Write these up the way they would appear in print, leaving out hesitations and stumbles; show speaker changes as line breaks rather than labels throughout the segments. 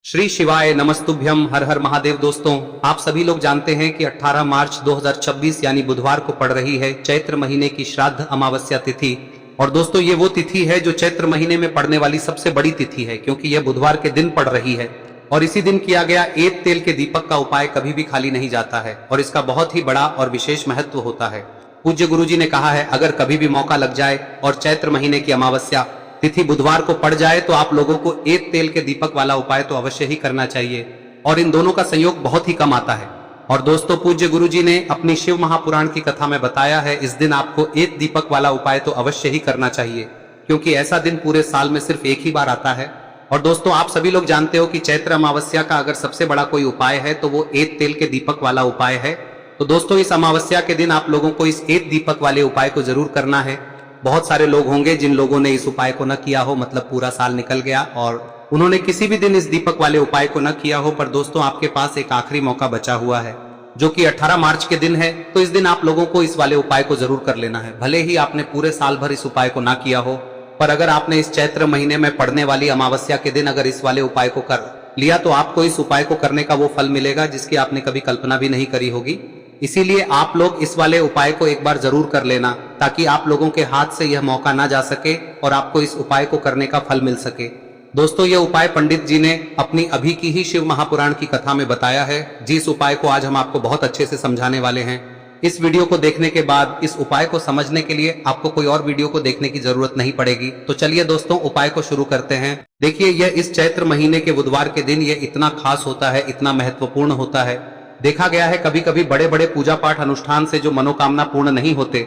श्री शिवाय नमस्तुभ्यम। हर हर महादेव। दोस्तों, आप सभी लोग जानते हैं कि 18 मार्च 2026 यानी बुधवार को पड़ रही है चैत्र महीने की श्राद्ध अमावस्या तिथि। और दोस्तों, ये वो तिथि है जो चैत्र महीने में पड़ने वाली सबसे बड़ी तिथि है, क्योंकि यह बुधवार के दिन पड़ रही है। और इसी दिन किया गया एक तेल के दीपक का उपाय कभी भी खाली नहीं जाता है और इसका बहुत ही बड़ा और विशेष महत्व होता है। पूज्य गुरुजी ने कहा है, अगर कभी भी मौका लग जाए और चैत्र महीने की अमावस्या तिथि बुधवार को पड़ जाए तो आप लोगों को एक तेल के दीपक वाला उपाय तो अवश्य ही करना चाहिए। और इन दोनों का संयोग बहुत ही कम आता है। और दोस्तों, पूज्य गुरुजी ने अपनी शिव महापुराण की कथा में बताया है, इस दिन आपको एक दीपक वाला उपाय तो अवश्य ही करना चाहिए, क्योंकि ऐसा दिन पूरे साल में सिर्फ एक ही बार आता है। और दोस्तों, आप सभी लोग जानते हो कि चैत्र अमावस्या का अगर सबसे बड़ा कोई उपाय है तो वो एक तेल के दीपक वाला उपाय है। तो दोस्तों, इस अमावस्या के दिन आप लोगों को इस एक दीपक वाले उपाय को जरूर करना है। बहुत सारे लोग होंगे जिन लोगों ने इस उपाय को न किया हो, मतलब पूरा साल निकल गया और उन्होंने किसी भी दिन इस दीपक वाले उपाय को न किया हो। पर दोस्तों, आपके पास एक आखिरी मौका बचा हुआ है, जो कि 18 मार्च के दिन है। तो इस दिन आप लोगों को इस वाले उपाय को जरूर कर लेना है। भले ही आपने पूरे साल भर इस उपाय को ना किया हो, पर अगर आपने इस चैत्र महीने में पड़ने वाली अमावस्या के दिन अगर इस वाले उपाय को कर लिया तो आपको इस उपाय को करने का वो फल मिलेगा जिसकी आपने कभी कल्पना भी नहीं करी होगी। इसीलिए आप लोग इस वाले उपाय को एक बार जरूर कर लेना, ताकि आप लोगों के हाथ से यह मौका ना जा सके और आपको इस उपाय को करने का फल मिल सके। दोस्तों, यह उपाय पंडित जी ने अपनी अभी की ही शिव महापुराण की कथा में बताया है, जिस उपाय को आज हम आपको बहुत अच्छे से समझाने वाले हैं। इस वीडियो को देखने के बाद इस उपाय को समझने के लिए आपको कोई और वीडियो को देखने की जरूरत नहीं पड़ेगी। तो चलिए दोस्तों, उपाय को शुरू करते हैं। देखिए, यह इस चैत्र महीने के बुधवार के दिन ये इतना खास होता है, इतना महत्वपूर्ण होता है। देखा गया है कभी कभी बड़े बड़े पूजा पाठ अनुष्ठान से जो मनोकामना पूर्ण नहीं होते,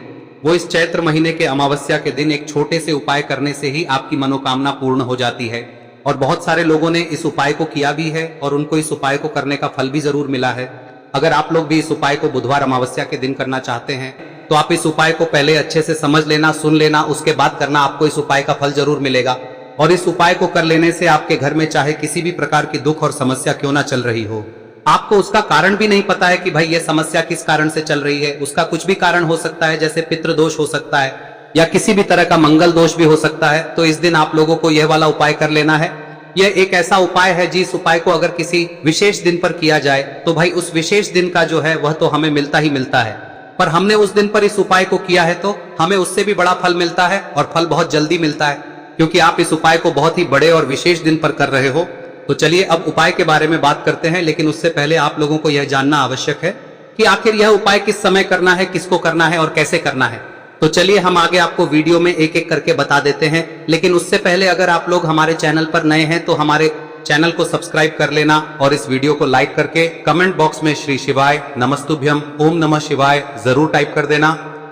वो इस चैत्र महीने के अमावस्या के दिन एक छोटे से उपाय करने से ही आपकी मनोकामना पूर्ण हो जाती है। और बहुत सारे लोगों ने इस उपाय को किया भी है और उनको इस उपाय को करने का फल भी जरूर मिला है। अगर आप लोग भी इस उपाय को बुधवार अमावस्या के दिन करना चाहते हैं तो आप इस उपाय को पहले अच्छे से समझ लेना, सुन लेना, उसके बाद करना। आपको इस उपाय का फल जरूर मिलेगा। और इस उपाय को कर लेने से आपके घर में चाहे किसी भी प्रकार की दुख और समस्या क्यों ना चल रही हो, आपको उसका कारण भी नहीं पता है कि भाई ये समस्या किस कारण से चल रही है, उसका कुछ भी कारण हो सकता है, जैसे पितृदोष हो सकता है या किसी भी तरह का मंगल दोष भी हो सकता है। तो इस दिन आप लोगों को यह वाला उपाय कर लेना है। यह एक ऐसा उपाय है जिस उपाय को अगर किसी विशेष दिन पर किया जाए तो भाई उस विशेष दिन का जो है वह तो हमें मिलता ही मिलता है। पर हमने उस दिन पर इस उपाय को किया है तो हमें उससे भी बड़ा फल मिलता है, और फल बहुत जल्दी मिलता है, क्योंकि आप इस उपाय को बहुत ही बड़े और विशेष दिन पर कर रहे हो। तो चलिए अब उपाय के बारे में बात करते हैं, लेकिन उससे पहले आप लोगों को यह जानना आवश्यक है कि आखिर यह उपाय किस समय करना है, किसको करना है और कैसे करना है। तो चलिए हम आगे आपको वीडियो में एक एक करके बता देते हैं। लेकिन उससे पहले अगर आप लोग हमारे चैनल पर नए हैं तो हमारे चैनल को सब्सक्राइब कर लेना और इस वीडियो को लाइक करके कमेंट बॉक्स में श्री शिवाय नमस्तुभ्यम ओम नमः शिवाय जरूर टाइप कर देना।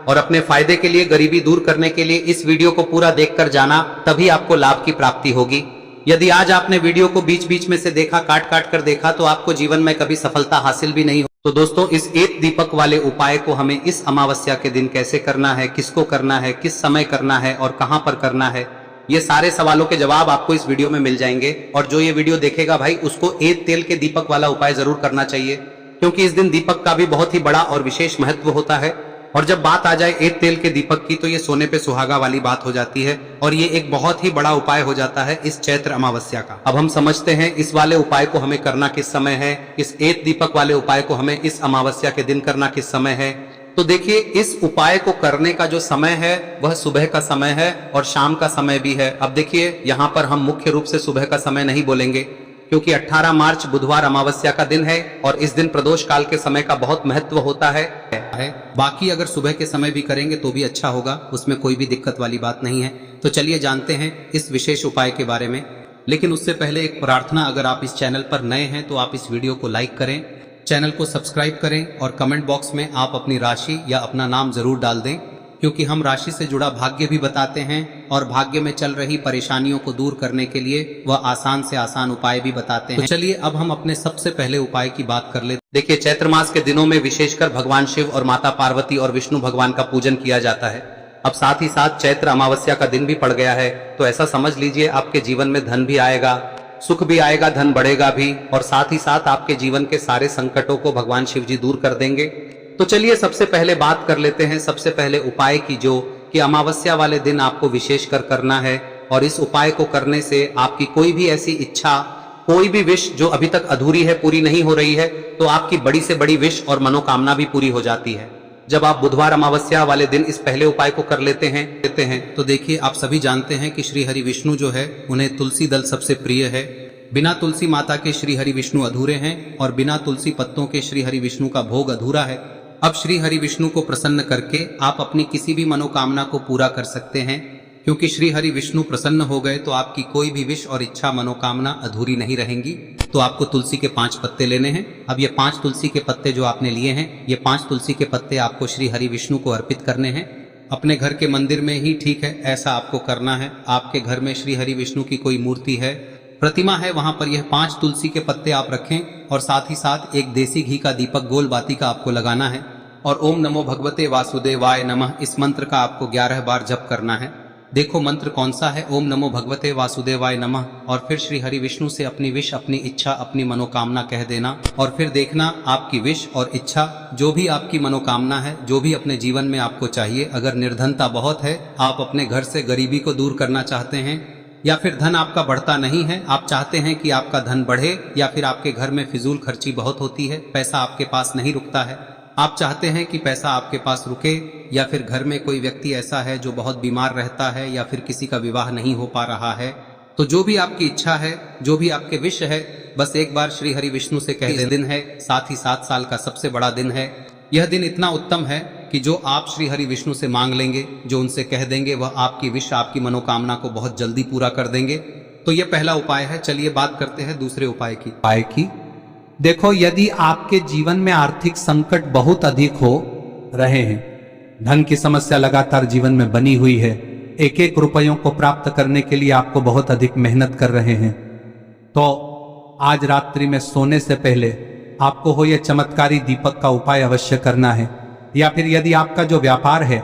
और अपने फायदे के लिए, गरीबी दूर करने के लिए इस वीडियो को पूरा देखकर जाना, तभी आपको लाभ की प्राप्ति होगी। यदि आज आपने वीडियो को बीच बीच में से देखा, काट काट कर देखा, तो आपको जीवन में कभी सफलता हासिल भी नहीं हो। तो दोस्तों, इस एक दीपक वाले उपाय को हमें इस अमावस्या के दिन कैसे करना है, किसको करना है, किस समय करना है और कहां पर करना है, ये सारे सवालों के जवाब आपको इस वीडियो में मिल जाएंगे। और जो ये वीडियो देखेगा भाई, उसको एक तेल के दीपक वाला उपाय जरूर करना चाहिए, क्योंकि इस दिन दीपक का भी बहुत ही बड़ा और विशेष महत्व होता है। और जब बात आ जाए एक तेल के दीपक की तो ये सोने पे सुहागा वाली बात हो जाती है, और ये एक बहुत ही बड़ा उपाय हो जाता है इस चैत्र अमावस्या का। अब हम समझते हैं इस वाले उपाय को हमें करना किस समय है, इस एक दीपक वाले उपाय को हमें इस अमावस्या के दिन करना किस समय है। तो देखिए, इस उपाय को करने का जो समय है वह सुबह का समय है और शाम का समय भी है। अब देखिए, यहाँ पर हम मुख्य रूप से सुबह का समय नहीं बोलेंगे, क्योंकि 18 मार्च बुधवार अमावस्या का दिन है और इस दिन प्रदोष काल के समय का बहुत महत्व होता है। बाकी अगर सुबह के समय भी करेंगे तो भी अच्छा होगा, उसमें कोई भी दिक्कत वाली बात नहीं है। तो चलिए जानते हैं इस विशेष उपाय के बारे में। लेकिन उससे पहले एक प्रार्थना, अगर आप इस चैनल पर नए हैं तो आप इस वीडियो को लाइक करें, चैनल को सब्सक्राइब करें और कमेंट बॉक्स में आप अपनी राशि या अपना नाम जरूर डाल दें, क्योंकि हम राशि से जुड़ा भाग्य भी बताते हैं और भाग्य में चल रही परेशानियों को दूर करने के लिए वह आसान से आसान उपाय भी बताते हैं। तो चलिए अब हम अपने सबसे पहले उपाय की बात कर लेते। देखिए, चैत्र मास के दिनों में विशेषकर भगवान शिव और माता पार्वती और विष्णु भगवान का पूजन किया जाता है। अब साथ ही साथ चैत्र अमावस्या का दिन भी पड़ गया है, तो ऐसा समझ लीजिए आपके जीवन में धन भी आएगा, सुख भी आएगा, धन बढ़ेगा भी, और साथ ही साथ आपके जीवन के सारे संकटों को भगवान शिव जी दूर कर देंगे। तो चलिए सबसे पहले बात कर लेते हैं सबसे पहले उपाय की, जो कि अमावस्या वाले दिन आपको विशेष कर करना है। और इस उपाय को करने से आपकी कोई भी ऐसी इच्छा कोई भी विश जो अभी तक अधूरी है, पूरी नहीं हो रही है, तो आपकी बड़ी से बड़ी विश और मनोकामना भी पूरी हो जाती है। जब आप बुधवार अमावस्या वाले दिन इस पहले उपाय को कर लेते हैं तो देखिए, आप सभी जानते हैं कि श्री हरि विष्णु जो है उन्हें तुलसी दल सबसे प्रिय है। बिना तुलसी माता के श्री हरि विष्णु अधूरे हैं और बिना तुलसी पत्तों के श्री हरि विष्णु का भोग अधूरा है। अब श्री हरि विष्णु को प्रसन्न करके आप अपनी किसी भी मनोकामना को पूरा कर सकते हैं, क्योंकि श्री हरि विष्णु प्रसन्न हो गए तो आपकी कोई भी विश और इच्छा मनोकामना अधूरी नहीं रहेंगी। तो आपको तुलसी के 5 पत्ते लेने हैं। अब ये 5 तुलसी के पत्ते जो आपने लिए हैं, ये 5 तुलसी के पत्ते आपको श्री हरि विष्णु को अर्पित करने हैं। अपने घर के मंदिर में ही ठीक है, ऐसा आपको करना है। आपके घर में श्री हरि विष्णु की कोई मूर्ति है, प्रतिमा है, वहां पर यह 5 तुलसी के पत्ते आप रखें और साथ ही साथ एक देसी घी का दीपक गोल बाती का आपको लगाना है और ओम नमो भगवते वासुदेवाय नमः इस मंत्र का आपको 11 बार जप करना है। देखो मंत्र कौन सा है, ओम नमो भगवते वासुदेवाय नमः, और फिर श्री हरि विष्णु से अपनी विश, अपनी इच्छा, अपनी मनोकामना कह देना और फिर देखना आपकी विश और इच्छा, जो भी आपकी मनोकामना है, जो भी अपने जीवन में आपको चाहिए। अगर निर्धनता बहुत है, आप अपने घर से गरीबी को दूर करना चाहते हैं, या फिर धन आपका बढ़ता नहीं है, आप चाहते हैं कि आपका धन बढ़े, या फिर आपके घर में फिजूल खर्ची बहुत होती है, पैसा आपके पास नहीं रुकता है, आप चाहते हैं कि पैसा आपके पास रुके, या फिर घर में कोई व्यक्ति ऐसा है जो बहुत बीमार रहता है, या फिर किसी का विवाह नहीं हो पा रहा है, तो जो भी आपकी इच्छा है, जो भी आपके विश है, बस एक बार श्री हरि विष्णु से कह दें। दिन है, साथ ही 7 साल का सबसे बड़ा दिन है। यह दिन इतना उत्तम है कि जो आप श्री हरि विष्णु से मांग लेंगे, जो उनसे कह देंगे, वह आपकी विश, आपकी मनोकामना को बहुत जल्दी पूरा कर देंगे। तो यह पहला उपाय है। चलिए बात करते हैं दूसरे उपाय की।
देखो, यदि आपके जीवन में आर्थिक संकट बहुत अधिक हो रहे हैं, धन की समस्या लगातार जीवन में बनी हुई है, एक एक रुपयों को प्राप्त करने के लिए आपको बहुत अधिक मेहनत कर रहे हैं, तो आज रात्रि में सोने से पहले आपको हो यह चमत्कारी दीपक का उपाय अवश्य करना है। या फिर यदि आपका जो व्यापार है,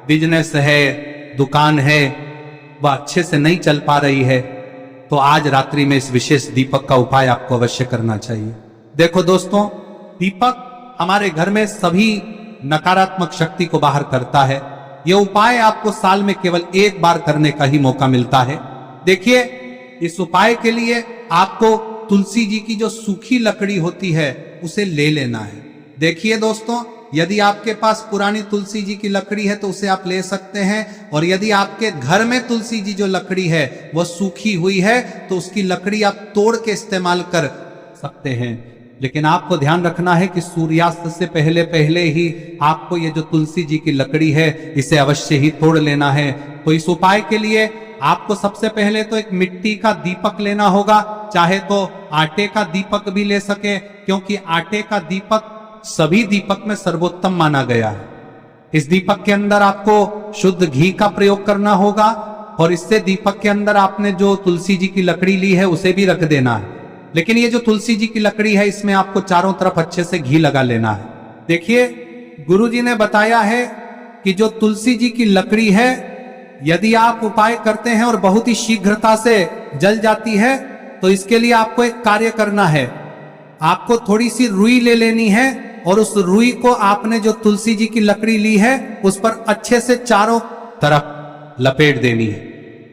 बिजनेस है, दुकान है, वह अच्छे से नहीं चल पा रही है, तो आज रात्रि में इस विशेष दीपक का उपाय आपको अवश्य करना चाहिए। देखो दोस्तों, दीपक हमारे घर में सभी नकारात्मक शक्ति को बाहर करता है। यह उपाय आपको साल में केवल 1 बार करने का ही मौका मिलता है। देखिए, इस उपाय के लिए आपको तुलसी जी की जो सूखी लकड़ी होती है उसे ले लेना है। देखिए दोस्तों, यदि आपके पास पुरानी तुलसी जी की लकड़ी है तो उसे आप ले सकते हैं, और यदि आपके घर में तुलसी जी जो लकड़ी है वह सूखी हुई है तो उसकी लकड़ी आप तोड़ के इस्तेमाल कर सकते हैं। लेकिन आपको ध्यान रखना है कि सूर्यास्त से पहले पहले ही आपको ये जो तुलसी जी की लकड़ी है इसे अवश्य ही तोड़ लेना है। तो इस उपाय के लिए आपको सबसे पहले तो एक मिट्टी का दीपक लेना होगा, चाहे तो आटे का दीपक भी ले सके, क्योंकि आटे का दीपक सभी दीपक में सर्वोत्तम माना गया है। इस दीपक के अंदर आपको शुद्ध घी का प्रयोग करना होगा, और इससे दीपक के अंदर आपने जो तुलसी जी की लकड़ी ली है उसे भी रख देना है। लेकिन ये जो तुलसी जी की लकड़ी है, इसमें आपको चारों तरफ अच्छे से घी लगा लेना है। देखिए, गुरुजी ने बताया है कि जो तुलसी जी की लकड़ी है, यदि आप उपाय करते हैं और बहुत ही शीघ्रता से जल जाती है, तो इसके लिए आपको एक कार्य करना है। आपको थोड़ी सी रुई ले लेनी है और उस रुई को आपने जो तुलसी जी की लकड़ी ली है उस पर अच्छे से चारों तरफ लपेट देनी है।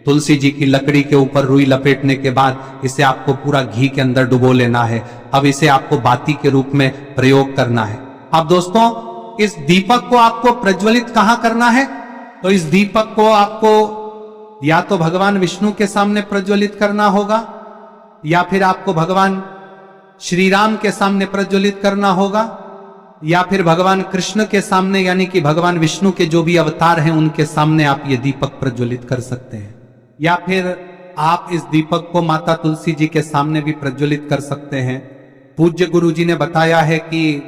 तुलसी जी की लकड़ी के ऊपर रुई लपेटने के बाद इसे आपको पूरा घी के अंदर डुबो लेना है। अब इसे आपको बाती के रूप में प्रयोग करना है। अब दोस्तों, इस दीपक को आपको प्रज्वलित कहां करना है? तो इस दीपक को आपको या तो भगवान विष्णु के सामने प्रज्वलित करना होगा, या फिर आपको भगवान श्री राम के सामने प्रज्वलित करना होगा, या फिर भगवान कृष्ण के सामने, यानी कि भगवान विष्णु के जो भी अवतार हैं उनके सामने आप ये दीपक प्रज्वलित कर सकते हैं। या फिर आप इस दीपक को माता तुलसी जी के सामने भी प्रज्वलित कर सकते हैं। पूज्य गुरु जी ने बताया है कि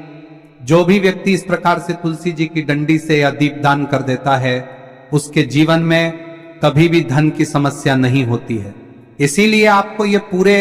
जो भी व्यक्ति इस प्रकार से तुलसी जी की डंडी से या दीपदान कर देता है, उसके जीवन में कभी भी धन की समस्या नहीं होती है। इसीलिए आपको ये पूरे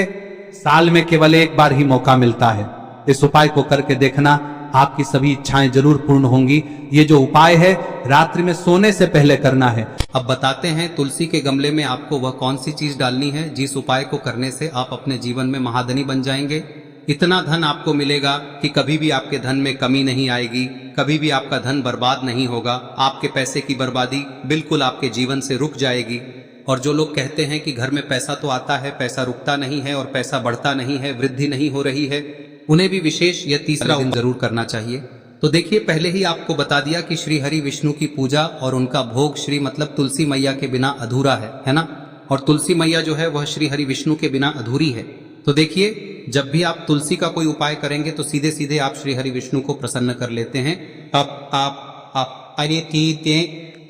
साल में केवल 1 बार ही मौका मिलता है। इस उपाय को करके देखना, आपकी सभी इच्छाएं जरूर पूर्ण होंगी। ये जो उपाय है रात्रि में सोने से पहले करना है।
अब बताते हैं तुलसी के गमले में आपको वह कौन सी चीज डालनी है जिस उपाय को करने से आप अपने जीवन में महाधनी बन जाएंगे। इतना धन आपको मिलेगा कि कभी भी आपके धन में कमी नहीं आएगी, कभी भी आपका धन बर्बाद नहीं होगा। आपके पैसे की बर्बादी बिल्कुल आपके जीवन से रुक जाएगी। और जो लोग कहते हैं कि घर में पैसा तो आता है, पैसा रुकता नहीं है और पैसा बढ़ता नहीं है, वृद्धि नहीं हो रही है, उन्हें भी विशेष यह तीसरा दिन जरूर करना चाहिए। तो देखिए, पहले ही आपको बता दिया कि श्री हरि विष्णु की पूजा और उनका भोग श्री मतलब तुलसी मैया के बिना अधूरा है ना। और तुलसी मैया जो है वह श्री हरि विष्णु के बिना अधूरी है। तो देखिए, जब भी आप तुलसी का कोई उपाय करेंगे तो सीधे सीधे आप श्री हरि विष्णु को प्रसन्न कर लेते हैं।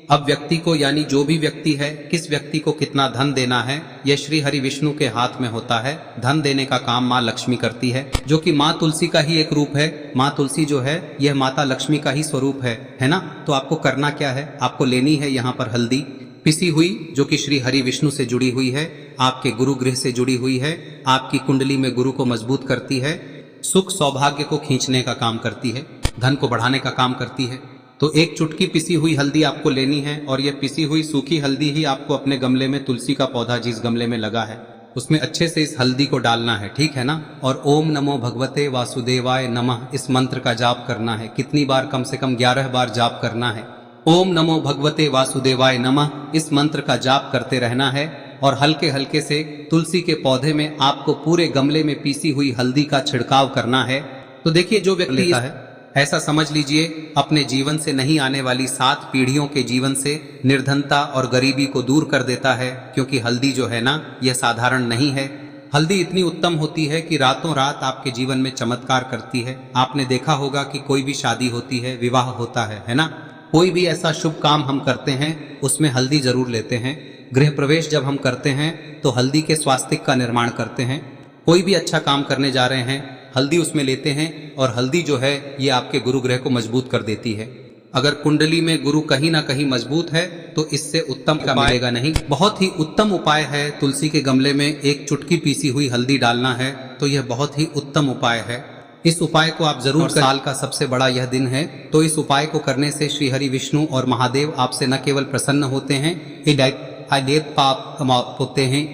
अब व्यक्ति को, यानी जो भी व्यक्ति है, किस व्यक्ति को कितना धन देना है, यह श्री हरि विष्णु के हाथ में होता है। धन देने का काम माँ लक्ष्मी करती है, जो कि माँ तुलसी का ही एक रूप है। माँ तुलसी जो है यह माता लक्ष्मी का ही स्वरूप है ना। तो आपको करना क्या है, आपको लेनी है यहाँ पर हल्दी पिसी हुई, जो कि श्री हरि विष्णु से जुड़ी हुई है, आपके गुरु गृह से जुड़ी हुई है, आपकी कुंडली में गुरु को मजबूत करती है, सुख सौभाग्य को खींचने का काम करती है, धन को बढ़ाने का काम करती है। तो एक चुटकी पिसी हुई हल्दी आपको लेनी है और यह पिसी हुई सूखी हल्दी ही आपको अपने गमले में, तुलसी का पौधा जिस गमले में लगा है उसमें अच्छे से इस हल्दी को डालना है, ठीक है ना। और ओम नमो भगवते वासुदेवाय नमः इस मंत्र का जाप करना है। कितनी बार? कम से कम 11 बार जाप करना है। ओम नमो भगवते वासुदेवाय नमः इस मंत्र का जाप करते रहना है और हल्के हल्के से तुलसी के पौधे में आपको पूरे गमले में पीसी हुई हल्दी का छिड़काव करना है। तो देखिए, जो व्यक्ति लेता है, ऐसा समझ लीजिए अपने जीवन से नहीं आने वाली 7 पीढ़ियों के जीवन से निर्धनता और गरीबी को दूर कर देता है। क्योंकि हल्दी जो है ना, यह साधारण नहीं है। हल्दी इतनी उत्तम होती है कि रातों रात आपके जीवन में चमत्कार करती है। आपने देखा होगा कि कोई भी शादी होती है, विवाह होता है ना, कोई भी ऐसा शुभ काम हम करते हैं उसमें हल्दी जरूर लेते हैं। गृह प्रवेश जब हम करते हैं तो हल्दी के स्वास्तिक का निर्माण करते हैं। कोई भी अच्छा काम करने जा रहे हैं, हल्दी उसमें लेते हैं और हल्दी जो है ये आपके गुरु ग्रह को मजबूत कर देती है। अगर कुंडली में गुरु कहीं ना कहीं मजबूत है तो इससे उत्तम का मिलेगा नहीं। बहुत ही उत्तम उपाय है, तुलसी के गमले में एक चुटकी पीसी हुई हल्दी डालना है, तो यह बहुत ही उत्तम उपाय है। इस उपाय को आप जरूर, साल का सबसे बड़ा यह दिन है, तो इस उपाय को करने से श्री हरि विष्णु और महादेव आपसे न केवल प्रसन्न होते हैं, पाप होते हैं,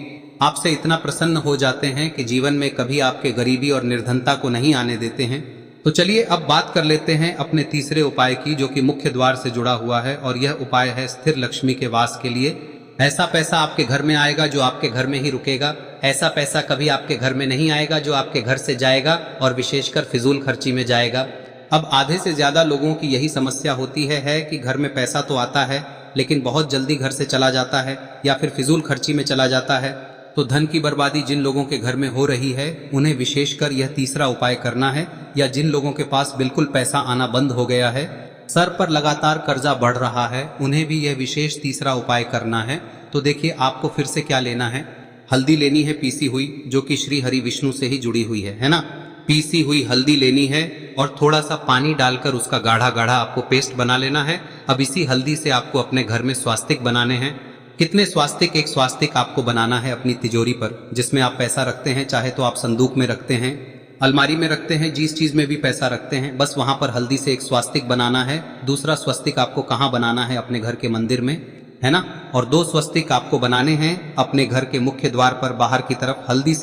आपसे इतना प्रसन्न हो जाते हैं कि जीवन में कभी आपके गरीबी और निर्धनता को नहीं आने देते हैं। तो चलिए अब बात कर लेते हैं अपने तीसरे उपाय की, जो कि मुख्य द्वार से जुड़ा हुआ है और यह उपाय है स्थिर लक्ष्मी के वास के लिए। ऐसा पैसा आपके घर में आएगा जो आपके घर में ही रुकेगा। ऐसा पैसा कभी आपके घर में नहीं आएगा जो आपके घर से जाएगा और विशेषकर फिजूल खर्ची में जाएगा। अब आधे से ज्यादा लोगों की यही समस्या होती है कि घर में पैसा तो आता है लेकिन बहुत जल्दी घर से चला जाता है या फिर फिजूल खर्ची में चला जाता है। तो धन की बर्बादी जिन लोगों के घर में हो रही है उन्हें विशेषकर यह तीसरा उपाय करना है, या जिन लोगों के पास बिल्कुल पैसा आना बंद हो गया है, सर पर लगातार कर्जा बढ़ रहा है, उन्हें भी यह विशेष तीसरा उपाय करना है। तो देखिए, आपको फिर से क्या लेना है, हल्दी लेनी है पीसी हुई, जो कि श्री हरि विष्णु से ही जुड़ी हुई है ना। पीसी हुई हल्दी लेनी है और थोड़ा सा पानी डालकर उसका गाढ़ा गाढ़ा आपको पेस्ट बना लेना है। अब इसी हल्दी से आपको अपने घर में स्वास्तिक बनाने हैं। कितने स्वास्तिक? एक स्वास्तिक आपको बनाना है अपनी तिजोरी पर, जिसमें आप पैसा रखते हैं, चाहे तो आप संदूक में रखते हैं, अलमारी में रखते हैं, जिस चीज में भी पैसा रखते हैं, बस वहां पर हल्दी से एक स्वास्तिक बनाना है। दूसरा स्वस्तिक आपको कहाँ बनाना है? अपने घर के मंदिर में, है ना। और 2 स्वस्तिक आपको बनाने हैं अपने घर के मुख्य द्वार पर बाहर की तरफ। हल्दी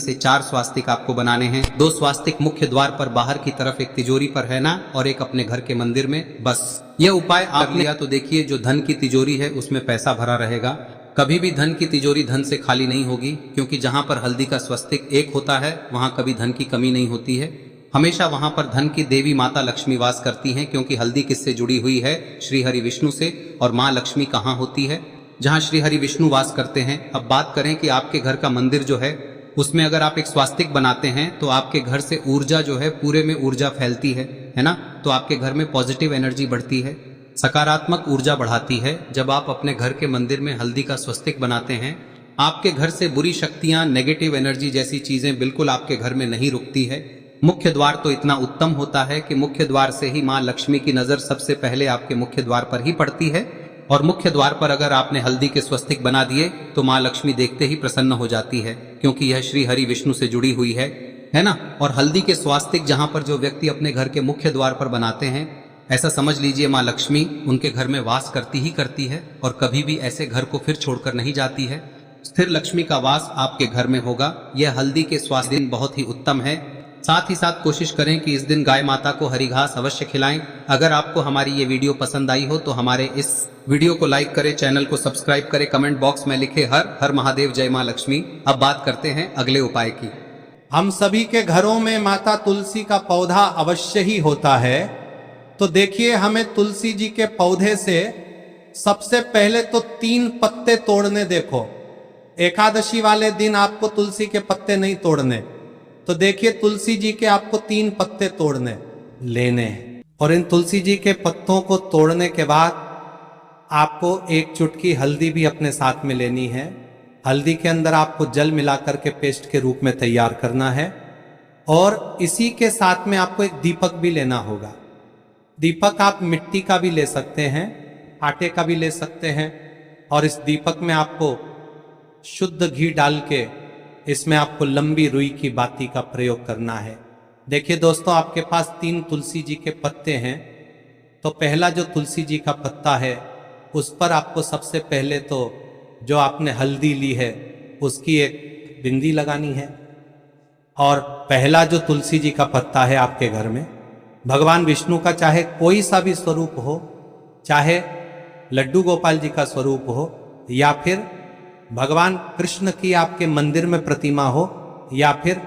से 4 स्वास्तिक आपको बनाने हैं। 2 स्वास्तिक मुख्य द्वार पर बाहर की तरफ, एक तिजोरी पर, है ना, और एक अपने घर के मंदिर में। बस यह उपाय आप लिया तो देखिए, जो धन की तिजोरी है उसमें पैसा भरा रहेगा। कभी भी धन की तिजोरी धन से खाली नहीं होगी, क्योंकि जहां पर हल्दी का स्वस्तिक एक होता है वहां कभी धन की कमी नहीं होती है। हमेशा वहां पर धन की देवी माता लक्ष्मी वास करती हैं, क्योंकि हल्दी किससे जुड़ी हुई है? श्री हरि विष्णु से। और माँ लक्ष्मी कहाँ होती है? जहाँ श्री हरि विष्णु वास करते हैं। अब बात करें कि आपके घर का मंदिर जो है उसमें अगर आप एक स्वास्तिक बनाते हैं तो आपके घर से ऊर्जा जो है, पूरे में ऊर्जा फैलती है ना। तो आपके घर में पॉजिटिव एनर्जी बढ़ती है, सकारात्मक ऊर्जा बढ़ाती है। जब आप अपने घर के मंदिर में हल्दी का स्वस्तिक बनाते हैं, आपके घर से बुरी शक्तियां, नेगेटिव एनर्जी जैसी चीजें बिल्कुल आपके घर में नहीं रुकती है। मुख्य द्वार तो इतना उत्तम होता है कि मुख्य द्वार से ही माँ लक्ष्मी की नजर सबसे पहले आपके मुख्य द्वार पर ही पड़ती है। और मुख्य द्वार पर अगर आपने हल्दी के स्वस्तिक बना दिए तो माँ लक्ष्मी देखते ही प्रसन्न हो जाती है, क्योंकि यह श्री हरि विष्णु से जुड़ी हुई है ना। और हल्दी के स्वास्तिक जहां पर जो व्यक्ति अपने घर के मुख्य द्वार पर बनाते हैं, ऐसा समझ लीजिए माँ लक्ष्मी उनके घर में वास करती ही करती है और कभी भी ऐसे घर को फिर छोड़कर नहीं जाती है। स्थिर लक्ष्मी का वास आपके घर में होगा। यह हल्दी के स्वास्थ्य दिन बहुत ही उत्तम है। साथ ही साथ कोशिश करें कि इस दिन गाय माता को हरी घास अवश्य खिलाएं। अगर आपको हमारी ये वीडियो पसंद आई हो तो हमारे इस वीडियो को लाइक करें, चैनल को सब्सक्राइब करें, कमेंट बॉक्स में लिखे हर हर महादेव, जय मां लक्ष्मी। अब बात करते हैं अगले उपाय की।
हम सभी के घरों में माता तुलसी का पौधा अवश्य ही होता है। तो देखिए, हमें तुलसी जी के पौधे से सबसे पहले तो 3 पत्ते तोड़ने। देखो, एकादशी वाले दिन आपको तुलसी के पत्ते नहीं तोड़ने। तो देखिए, तुलसी जी के आपको 3 पत्ते तोड़ने लेने, और इन तुलसी जी के पत्तों को तोड़ने के बाद आपको 1 चुटकी हल्दी भी अपने साथ में लेनी है। हल्दी के अंदर आपको जल मिलाकर के पेस्ट के रूप में तैयार करना है, और इसी के साथ में आपको एक दीपक भी लेना होगा। दीपक आप मिट्टी का भी ले सकते हैं, आटे का भी ले सकते हैं, और इस दीपक में आपको शुद्ध घी डाल के इसमें आपको लंबी रुई की बाती का प्रयोग करना है। देखिए दोस्तों, आपके पास 3 तुलसी जी के पत्ते हैं। तो पहला जो तुलसी जी का पत्ता है उस पर आपको सबसे पहले तो जो आपने हल्दी ली है उसकी एक बिंदी लगानी है। और पहला जो तुलसी जी का पत्ता है आपके घर में, भगवान विष्णु का चाहे कोई सा भी स्वरूप हो, चाहे लड्डू गोपाल जी का स्वरूप हो, या फिर भगवान कृष्ण की आपके मंदिर में प्रतिमा हो, या फिर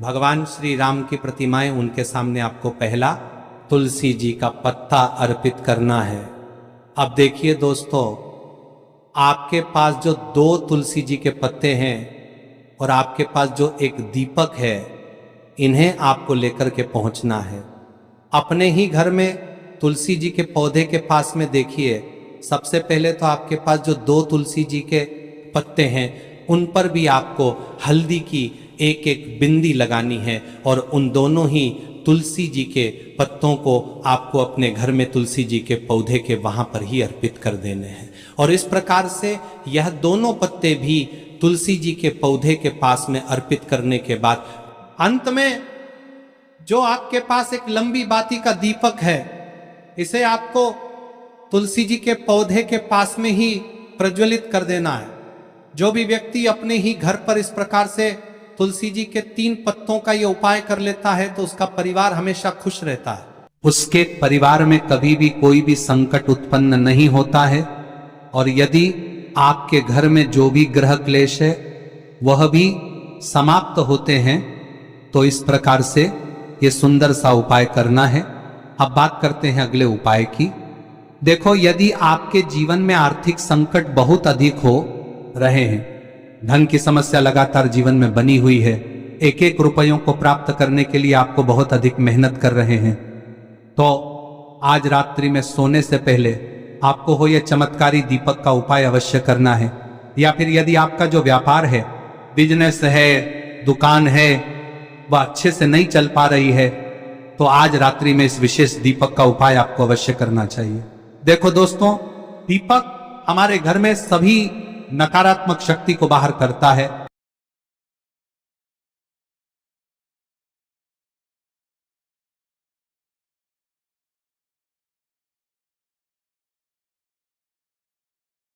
भगवान श्री राम की प्रतिमाएं, उनके सामने आपको पहला तुलसी जी का पत्ता अर्पित करना है। अब देखिए दोस्तों, आपके पास जो 2 तुलसी जी के पत्ते हैं और आपके पास जो एक दीपक है, इन्हें आपको लेकर के पहुंचना है। अपने ही घर में तुलसी जी के पौधे के पास में देखिए, सबसे पहले तो आपके पास जो 2 तुलसी जी के पत्ते हैं उन पर भी आपको हल्दी की एक बिंदी लगानी है, और उन दोनों ही तुलसी जी के पत्तों को आपको अपने घर में तुलसी जी के पौधे के वहां पर ही अर्पित कर देने हैं। और इस प्रकार से यह दोनों पत्ते भी तुलसी जी के पौधे के पास में अर्पित करने के बाद अंत में जो आपके पास एक लंबी बाती का दीपक है, इसे आपको तुलसी जी के पौधे के पास में ही प्रज्वलित कर देना है। जो भी व्यक्ति अपने ही घर पर इस प्रकार से तुलसी जी के 3 पत्तों का ये उपाय कर लेता है तो उसका परिवार हमेशा खुश रहता है। उसके परिवार में कभी भी कोई भी संकट उत्पन्न नहीं होता है, और यदि आपके घर में जो भी ग्रह क्लेश है वह भी समाप्त होते हैं। तो इस प्रकार से ये सुंदर सा उपाय करना है। अब बात करते हैं अगले उपाय की। देखो, यदि आपके जीवन में आर्थिक संकट बहुत अधिक हो रहे हैं, धन की समस्या लगातार जीवन में बनी हुई है, 1-1 रुपयों को प्राप्त करने के लिए आपको बहुत अधिक मेहनत कर रहे हैं, तो आज रात्रि में सोने से पहले आपको हो यह चमत्कारी दीपक का उपाय अवश्य करना है। या फिर यदि आपका जो व्यापार है, बिजनेस है, दुकान है, वह अच्छे से नहीं चल पा रही है, तो आज रात्रि में इस विशेष दीपक का उपाय आपको अवश्य करना चाहिए। देखो दोस्तों, दीपक हमारे घर में सभी नकारात्मक शक्ति को बाहर करता है,